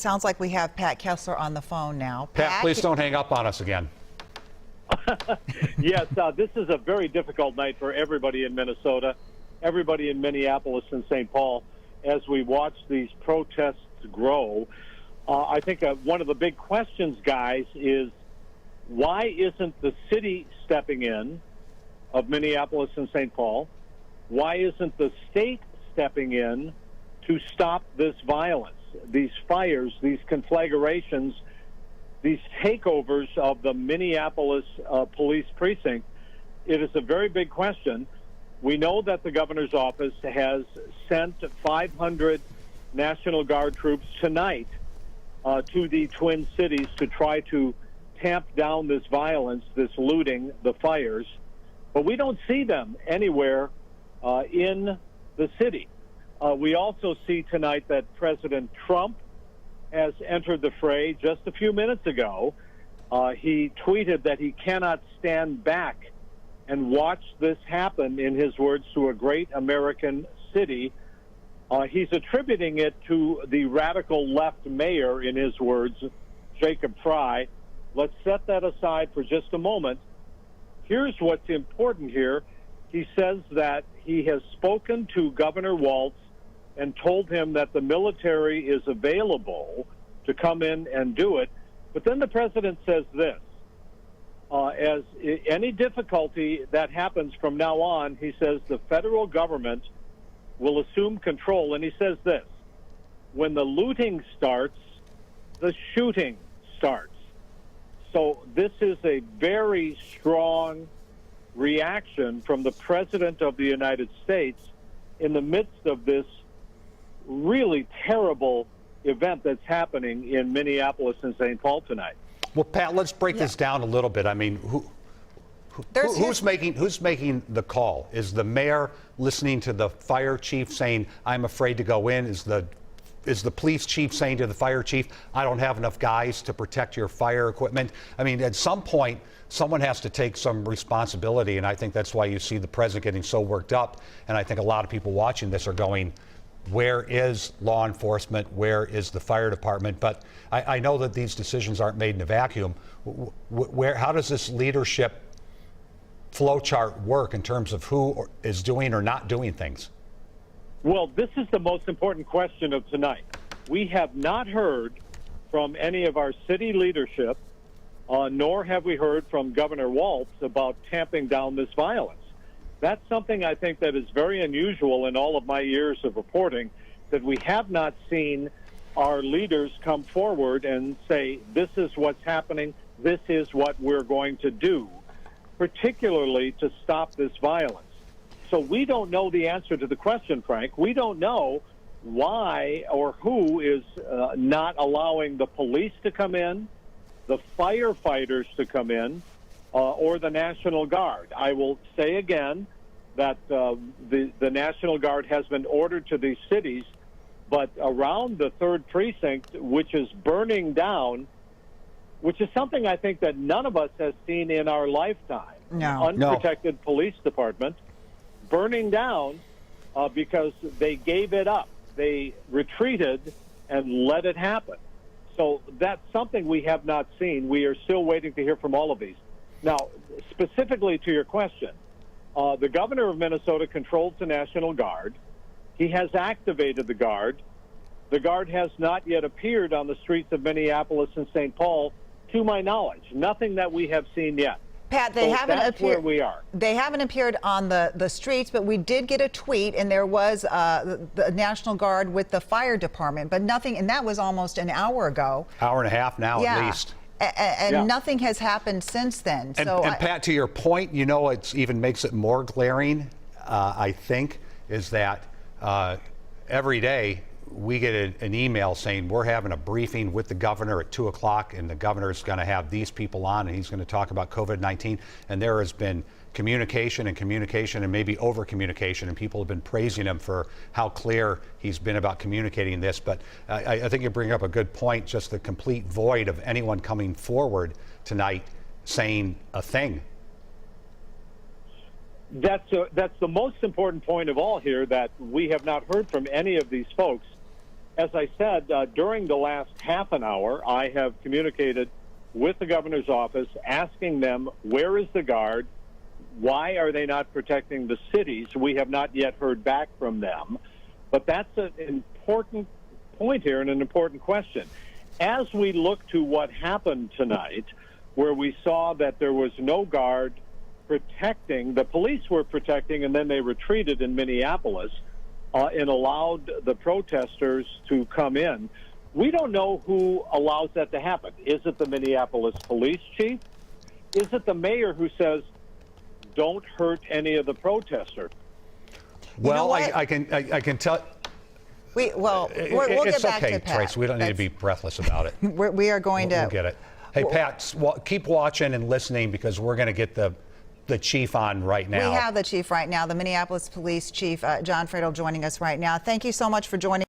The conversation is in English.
sounds like we have Pat Kessler on the phone now. Pat, please don't hang up on us again. Yes, this is a very difficult night for everybody in Minnesota, everybody in Minneapolis and St. Paul, as we watch these protests grow. I think one of the big questions, guys, is why isn't the city stepping in of Minneapolis and St. Paul? Why isn't the state stepping in to stop this violence, these fires, these conflagrations, these takeovers of the Minneapolis police precinct? It is a very big question. We know that the governor's office has sent 500 National Guard troops tonight to the Twin Cities to try to tamp down this violence, this looting, the fires. But we don't see them anywhere in the city. We also see tonight that President Trump has entered the fray. Just a few minutes ago, he tweeted that he cannot stand back and watch this happen, in his words, to a great American city. He's attributing it to the radical left mayor, in his words, Jacob Fry. Let's set that aside for just a moment. Here's what's important here. He says that he has spoken to Governor Walz and told him that the military is available to come in and do it. But then the president says this, as any difficulty that happens from now on, he says the federal government will assume control. And he says this, when the looting starts, the shooting starts. So this is a very strong reaction from the President of the United States in the midst of this really terrible event that's happening in Minneapolis and St. Paul tonight. Well, Pat, let's break this down a little bit. I mean, who's making the call? Is the mayor listening to the fire chief saying, I'm afraid to go in? Is the police chief saying to the fire chief, I don't have enough guys to protect your fire equipment? I mean, at some point, someone has to take some responsibility, and I think that's why you see the president getting so worked up. And I think a lot of people watching this are going, where is law enforcement? Where is the fire department? But I know that these decisions aren't made in a vacuum. How does this leadership flow chart work in terms of who is doing or not doing things? Well, this is the most important question of tonight. We have not heard from any of our city leadership, nor have we heard from Governor Walz about tamping down this violence. That's something I think that is very unusual in all of my years of reporting, that we have not seen our leaders come forward and say, this is what's happening, this is what we're going to do, particularly to stop this violence. So we don't know the answer to the question, Frank. We don't know why or who is not allowing the police to come in, the firefighters to come in, or the National Guard. I will say again that the National Guard has been ordered to these cities, but around the 3rd Precinct, which is burning down, which is something I think that none of us has seen in our lifetime. No. Unprotected police department burning down because they gave it up. They retreated and let it happen. So that's something we have not seen. We are still waiting to hear from all of these. Now, specifically to your question, the governor of Minnesota controls the National Guard. He has activated the Guard. The Guard has not yet appeared on the streets of Minneapolis and St. Paul, to my knowledge. Nothing that we have seen yet. Pat, they haven't that's appeared. Where we are. They haven't appeared on the streets, but we did get a tweet, and there was the National Guard with the fire department, but nothing, and that was almost an hour ago. Hour and a half now, at least. And nothing has happened since then. And Pat, to your point, you know, it even makes it more glaring, I think, is that every day we get an email saying we're having a briefing with the governor at 2 o'clock, and the governor's going to have these people on, and he's going to talk about COVID-19. And there has been communication and maybe over communication, and people have been praising him for how clear he's been about communicating this. But I think you bring up a good point, just the complete void of anyone coming forward tonight saying a thing. That's the most important point of all here, that we have not heard from any of these folks. as I said, during the last half an hour, I have communicated with the governor's office, asking them, where is the Guard? Why are they not protecting the cities? We have not yet heard back from them. But that's an important point here and an important question. As we look to what happened tonight, where we saw that there was no Guard protecting, the police were protecting, and then they retreated in Minneapolis and allowed the protesters to come in. We don't know who allows that to happen. Is it the Minneapolis police chief? Is it the mayor who says, don't hurt any of the protesters? Well, I can tell. We'll It's get back okay, to Pat. Trace. We don't need to be breathless about it. We are going to. We'll get it. Hey, Pat, keep watching and listening because we're going to get the chief on right now. We have the chief right now, the Minneapolis Police Chief, John Fradel, joining us right now. Thank you so much for joining.